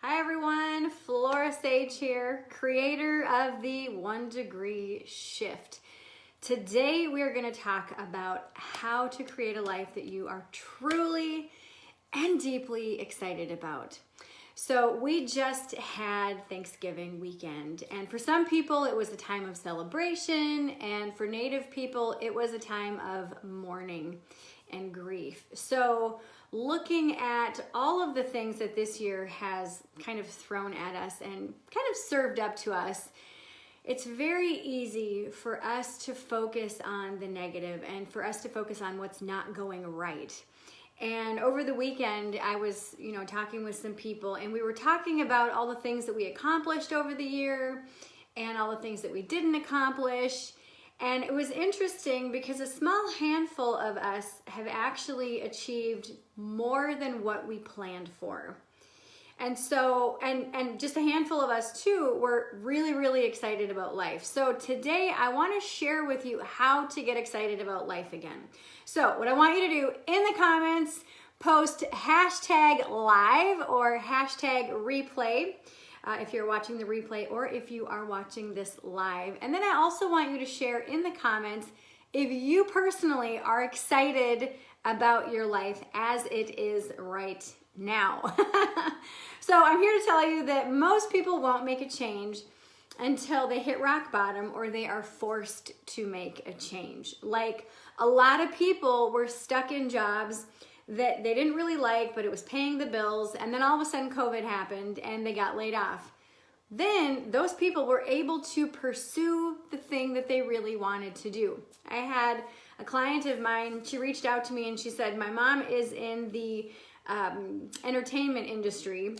Hi everyone, Flora here, creator of the 1 Degree Shift. Today we are going to talk about how to create a life that you are truly and deeply excited about. So we just had Thanksgiving weekend, and for some people it was a time of celebration, and for Native people it was a time of mourning and grief. So looking at all of the things that this year has kind of thrown at us and kind of served up to us, it's very easy for us to focus on the negative and for us to focus on what's not going right. And over the weekend, I was, talking with some people, and we were talking about all the things that we accomplished over the year and all the things that we didn't accomplish. And it was interesting because a small handful of us have actually achieved more than what we planned for. And so, and just a handful of us too were really, really excited about life. So today I want to share with you how to get excited about life again. So what I want you to do in the comments, post #live or #replay. If you're watching the replay or if you are watching this live. And then I also want you to share in the comments if you personally are excited about your life as it is right now. So I'm here to tell you that most people won't make a change until they hit rock bottom or they are forced to make a change. Like a lot of people were stuck in jobs that they didn't really like, but it was paying the bills, and then all of a sudden COVID happened and they got laid off. Then those people were able to pursue the thing that they really wanted to do. I had a client of mine, she reached out to me and she said, my mom is in the entertainment industry,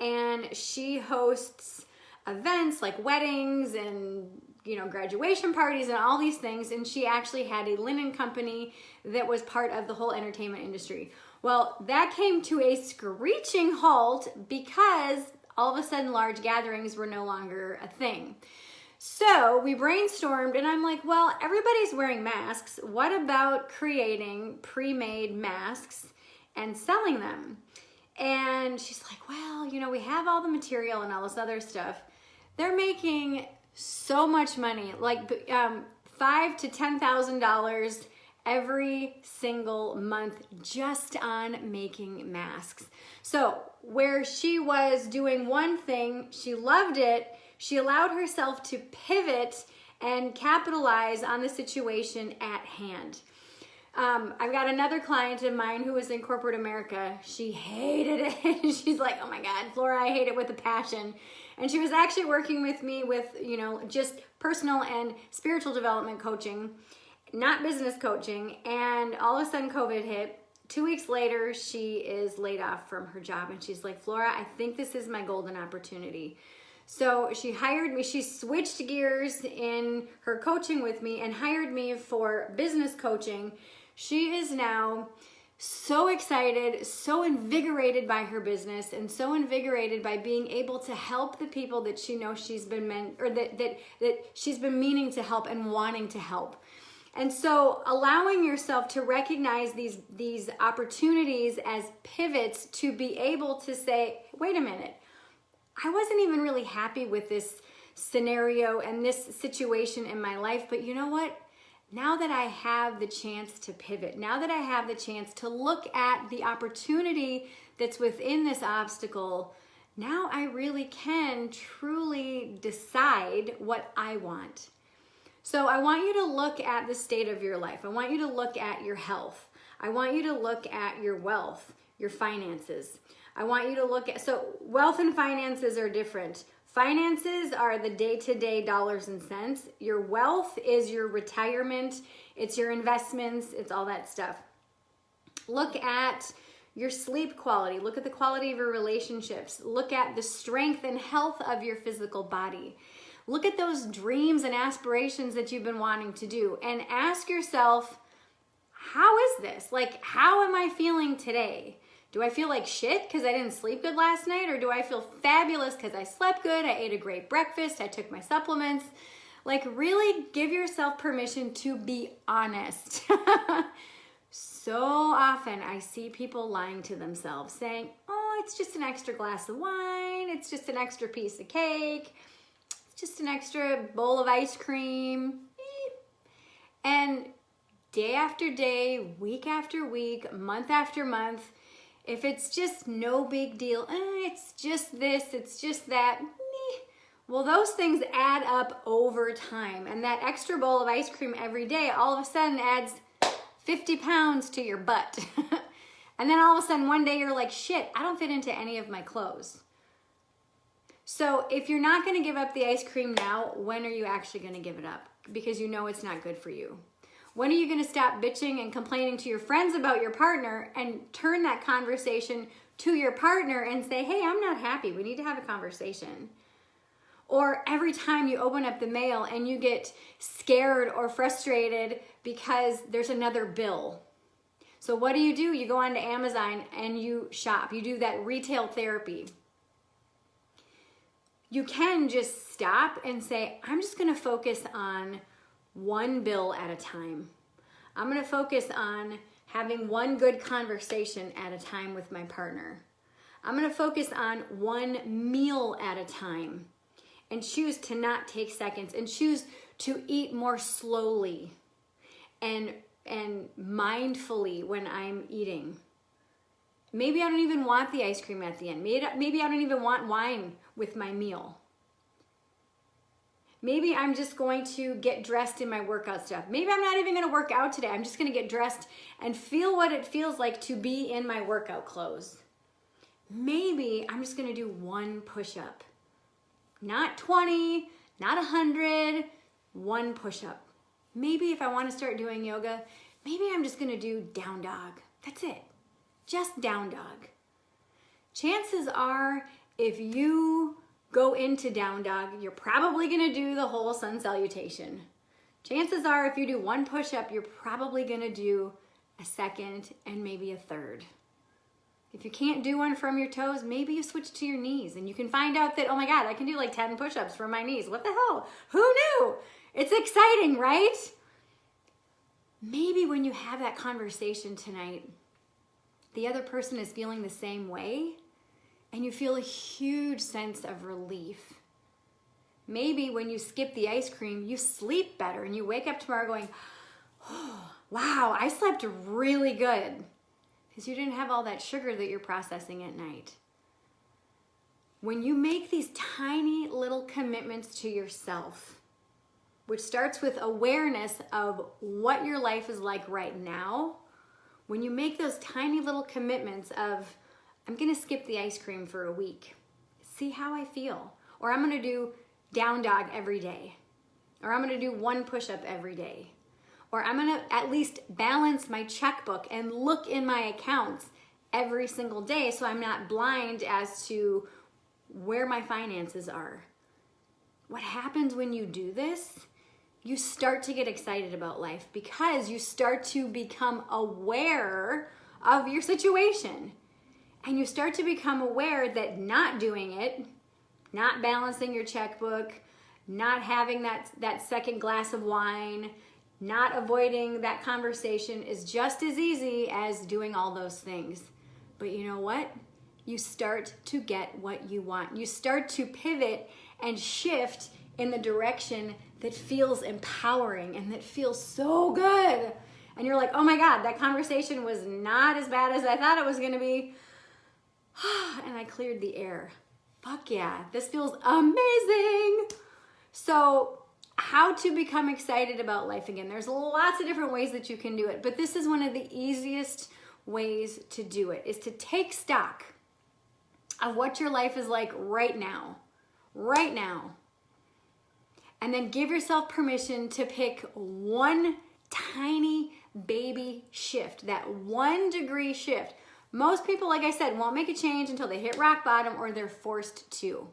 and she hosts events like weddings and graduation parties and all these things, and she actually had a linen company that was part of the whole entertainment industry. Well, that came to a screeching halt because all of a sudden large gatherings were no longer a thing. So we brainstormed, and I'm like, well, everybody's wearing masks. What about creating pre-made masks and selling them? And she's like, well, we have all the material and all this other stuff. They're making so much money, like $5,000 to $10,000 every single month just on making masks. So where she was doing one thing, she loved it, she allowed herself to pivot and capitalize on the situation at hand. I've got another client of mine who was in corporate America. She hated it. She's like, oh my God, Flora, I hate it with a passion. And she was actually working with me with, just personal and spiritual development coaching, not business coaching. And all of a sudden COVID hit. 2 weeks later, she is laid off from her job. And she's like, Flora, I think this is my golden opportunity. So she hired me. She switched gears in her coaching with me and hired me for business coaching. She is now so excited, so invigorated by her business, and so invigorated by being able to help the people that she knows she's been that she's been meaning to help and wanting to help. And so allowing yourself to recognize these opportunities as pivots to be able to say, wait a minute, I wasn't even really happy with this scenario and this situation in my life, but you know what? Now that I have the chance to pivot, now that I have the chance to look at the opportunity that's within this obstacle, now I really can truly decide what I want. So I want you to look at the state of your life. I want you to look at your health. I want you to look at your wealth, your finances. I want you to look at, so wealth and finances are different. Finances are the day-to-day dollars and cents. Your wealth is your retirement. It's your investments. It's all that stuff. Look at your sleep quality. Look at the quality of your relationships. Look at the strength and health of your physical body. Look at those dreams and aspirations that you've been wanting to do, and ask yourself, how is this? Like, how am I feeling today? Do I feel like shit because I didn't sleep good last night? Or do I feel fabulous because I slept good, I ate a great breakfast, I took my supplements? Like, really give yourself permission to be honest. So often I see people lying to themselves saying, oh, I it's just an extra glass of wine. It's just an extra piece of cake. It's just an extra bowl of ice cream. And day after day, week after week, month after month, if it's just no big deal, it's just this, it's just that, well, those things add up over time. And that extra bowl of ice cream every day all of a sudden adds 50 pounds to your butt. And then all of a sudden one day you're like, shit, I don't fit into any of my clothes. So if you're not gonna give up the ice cream now, when are you actually gonna give it up? Because you know it's not good for you. When are you gonna stop bitching and complaining to your friends about your partner and turn that conversation to your partner and say, hey, I'm not happy, we need to have a conversation. Or every time you open up the mail and you get scared or frustrated because there's another bill. So what do? You go onto Amazon and you shop. You do that retail therapy. You can just stop and say, I'm just gonna focus on one bill at a time. I'm gonna focus on having one good conversation at a time with my partner. I'm gonna focus on one meal at a time and choose to not take seconds and choose to eat more slowly and mindfully when I'm eating. Maybe I don't even want the ice cream at the end. Maybe I don't even want wine with my meal. Maybe I'm just going to get dressed in my workout stuff. Maybe I'm not even gonna work out today. I'm just gonna get dressed and feel what it feels like to be in my workout clothes. Maybe I'm just gonna do one push-up. Not 20, not 100, one push-up. Maybe if I wanna start doing yoga, maybe I'm just gonna do down dog. That's it, just down dog. Chances are, if you go into down dog, you're probably gonna do the whole sun salutation. Chances are, if you do one push-up, you're probably gonna do a second and maybe a third. If you can't do one from your toes, maybe you switch to your knees and you can find out that, oh my God, I can do like 10 push-ups from my knees. What the hell? Who knew? It's exciting, right? Maybe when you have that conversation tonight, the other person is feeling the same way and you feel a huge sense of relief. Maybe when you skip the ice cream, you sleep better and you wake up tomorrow going, oh, wow, I slept really good. Because you didn't have all that sugar that you're processing at night. When you make these tiny little commitments to yourself, which starts with awareness of what your life is like right now, when you make those tiny little commitments of, I'm gonna skip the ice cream for a week, see how I feel, or I'm gonna do down dog every day, or I'm gonna do one push-up every day, or I'm gonna at least balance my checkbook and look in my accounts every single day so I'm not blind as to where my finances are. What happens when you do this? You start to get excited about life because you start to become aware of your situation. And you start to become aware that not doing it, not balancing your checkbook, not having that second glass of wine, not avoiding that conversation is just as easy as doing all those things. But you know what? You start to get what you want. You start to pivot and shift in the direction that feels empowering and that feels so good. And you're like, oh my God, that conversation was not as bad as I thought it was gonna be. And I cleared the air. Fuck yeah, this feels amazing. So, how to become excited about life again. There's lots of different ways that you can do it, but this is one of the easiest ways to do it, is to take stock of what your life is like right now. And then give yourself permission to pick one tiny baby shift, that 1 degree shift. Most people, like I said, won't make a change until they hit rock bottom or they're forced to.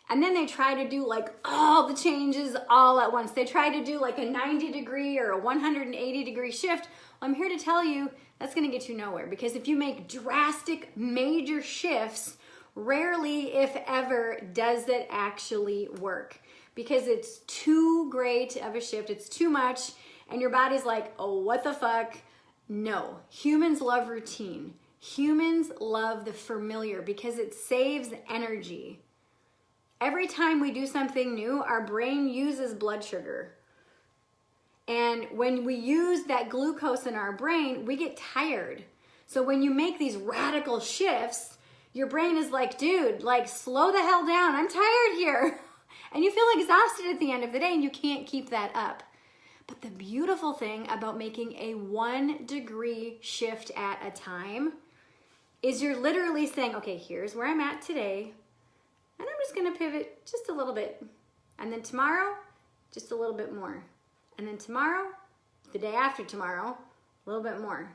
And then they try to do like all the changes all at once. They try to do like a 90 degree or a 180 degree shift. Well, I'm here to tell you that's gonna get you nowhere, because if you make drastic major shifts, rarely, if ever, does it actually work, because it's too great of a shift, it's too much, and your body's like, oh, what the fuck? No, humans love routine. Humans love the familiar because it saves energy. Every time we do something new, our brain uses blood sugar. And when we use that glucose in our brain, we get tired. So when you make these radical shifts, your brain is like, dude, like slow the hell down. I'm tired here. And you feel exhausted at the end of the day and you can't keep that up. But the beautiful thing about making a 1 degree shift at a time is you're literally saying, okay, here's where I'm at today. And I'm just gonna pivot just a little bit. And then tomorrow, just a little bit more. And then tomorrow, the day after tomorrow, a little bit more.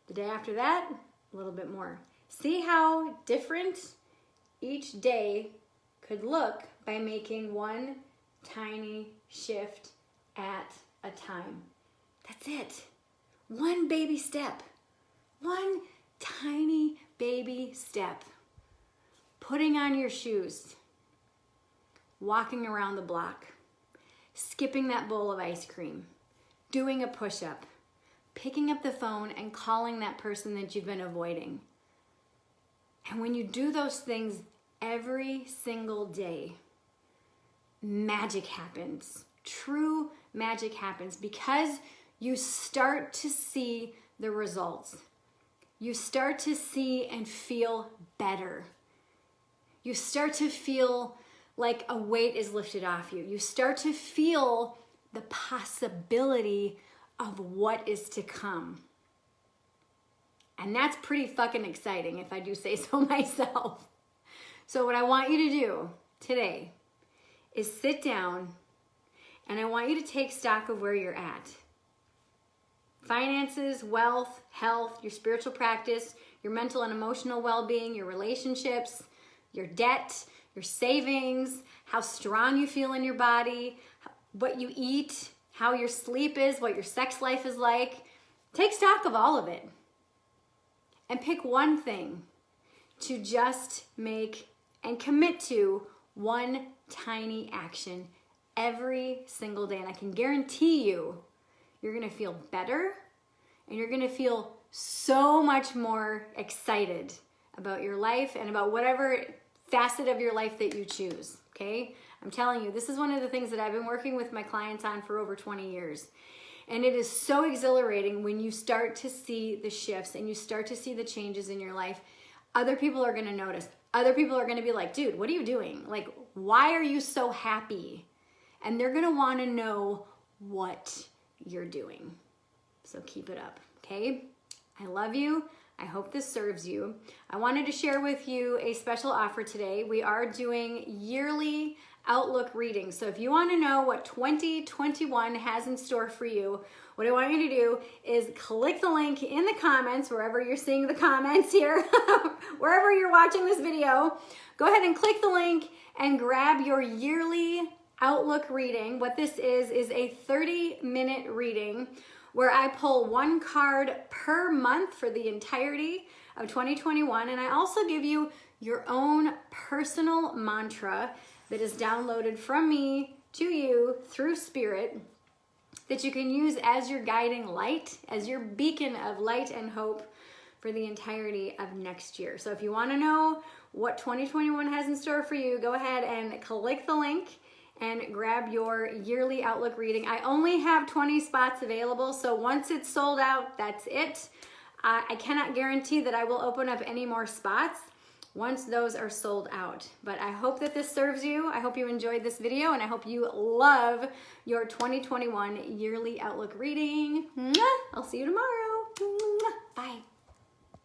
The day after that, a little bit more. See how different each day could look by making one tiny shift at a time. That's it. One baby step. One tiny baby step. Putting on your shoes. Walking around the block. Skipping that bowl of ice cream. Doing a push-up. Picking up the phone and calling that person that you've been avoiding. And when you do those things every single day, magic happens. True magic happens because you start to see the results. You start to see and feel better. You start to feel like a weight is lifted off you. You start to feel the possibility of what is to come. And that's pretty fucking exciting, if I do say so myself. So what I want you to do today is sit down and I want you to take stock of where you're at. Finances, wealth, health, your spiritual practice, your mental and emotional well-being, your relationships, your debt, your savings, how strong you feel in your body, what you eat, how your sleep is, what your sex life is like. Take stock of all of it and pick one thing to just make and commit to one tiny action every single day. And I can guarantee you, you're gonna feel better and you're gonna feel so much more excited about your life and about whatever facet of your life that you choose, okay? I'm telling you, this is one of the things that I've been working with my clients on for over 20 years. And it is so exhilarating when you start to see the shifts and you start to see the changes in your life. Other people are gonna notice. Other people are gonna be like, dude, what are you doing? Like, why are you so happy? And they're gonna wanna know what you're doing. So keep it up, okay? I love you. I hope this serves you. I wanted to share with you a special offer today. We are doing yearly Outlook readings. So if you want to know what 2021 has in store for you, what I want you to do is click the link in the comments, wherever you're seeing the comments here, wherever you're watching this video, go ahead and click the link and grab your yearly Outlook reading. What this is a 30-minute reading where I pull one card per month for the entirety of 2021. And I also give you your own personal mantra that is downloaded from me to you through Spirit that you can use as your guiding light, as your beacon of light and hope for the entirety of next year. So if you want to know what 2021 has in store for you, go ahead and click the link and grab your yearly Outlook reading. I only have 20 spots available, so once it's sold out, that's it. I cannot guarantee that I will open up any more spots once those are sold out. But I hope that this serves you. I hope you enjoyed this video, and I hope you love your 2021 yearly Outlook reading. I'll see you tomorrow.